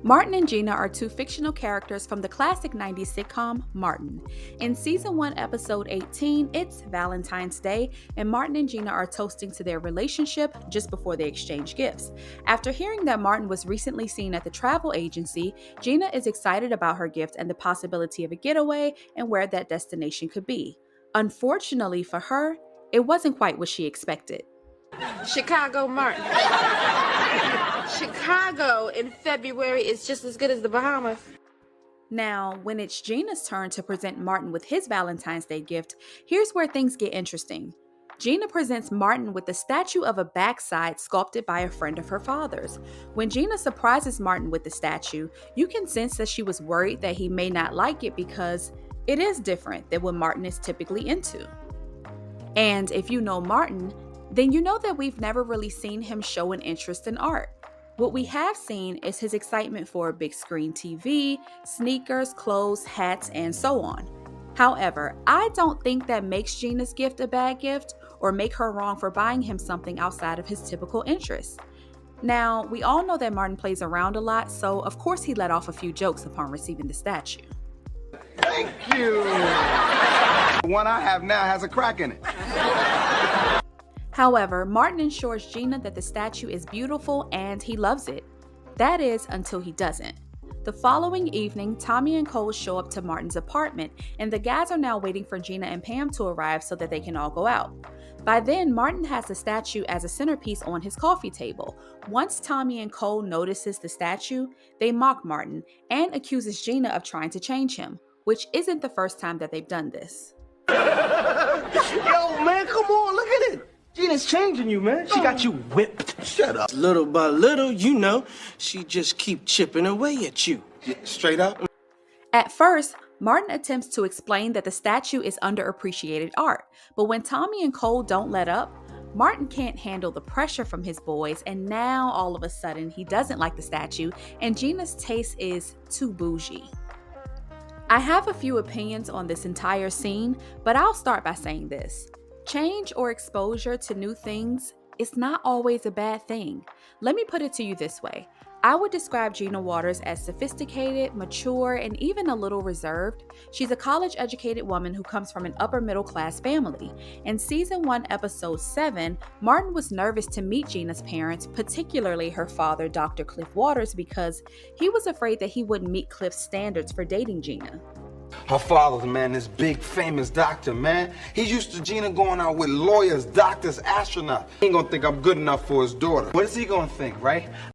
Martin and Gina are two fictional characters from the classic 90s sitcom Martin. In season 1, episode 18, it's Valentine's Day, and Martin and Gina are toasting to their relationship just before they exchange gifts. After hearing that Martin was recently seen at the travel agency, Gina is excited about her gift and the possibility of a getaway and where that destination could be. Unfortunately for her, it wasn't quite what she expected. Chicago, Martin. Chicago in February is just as good as the Bahamas. Now, when it's Gina's turn to present Martin with his Valentine's Day gift, here's where things get interesting. Gina presents Martin with the statue of a backside sculpted by a friend of her father's. When Gina surprises Martin with the statue, you can sense that she was worried that he may not like it because it is different than what Martin is typically into. And if you know Martin, then you know that we've never really seen him show an interest in art. What we have seen is his excitement for a big screen TV, sneakers, clothes, hats, and so on. However, I don't think that makes Gina's gift a bad gift or make her wrong for buying him something outside of his typical interests. Now, we all know that Martin plays around a lot, so of course he let off a few jokes upon receiving the statue. Thank you! The one I have now has a crack in it. However, Martin assures Gina that the statue is beautiful and he loves it. That is, until he doesn't. The following evening, Tommy and Cole show up to Martin's apartment, and the guys are now waiting for Gina and Pam to arrive so that they can all go out. By then, Martin has the statue as a centerpiece on his coffee table. Once Tommy and Cole notices the statue, they mock Martin and accuses Gina of trying to change him, which isn't the first time that they've done this. Yo, man, come on, look at it. Gina's changing you, man. She got you whipped. Shut up. Little by little, you know, she just keep chipping away at you. Yeah, straight up. At first, Martin attempts to explain that the statue is underappreciated art, but when Tommy and Cole don't let up, Martin can't handle the pressure from his boys, and now all of a sudden he doesn't like the statue, and Gina's taste is too bougie. I have a few opinions on this entire scene, but I'll start by saying this. Change or exposure to new things is not always a bad thing. Let me put it to you this way. I would describe Gina Waters as sophisticated, mature, and even a little reserved. She's a college-educated woman who comes from an upper-middle-class family. In season 1, episode 7, Martin was nervous to meet Gina's parents, particularly her father, Dr. Cliff Waters, because he was afraid that he wouldn't meet Cliff's standards for dating Gina. Her father's, man, this big famous doctor, man. He's used to Gina going out with lawyers, doctors, astronauts. He ain't gonna think I'm good enough for his daughter. What is he gonna think, right?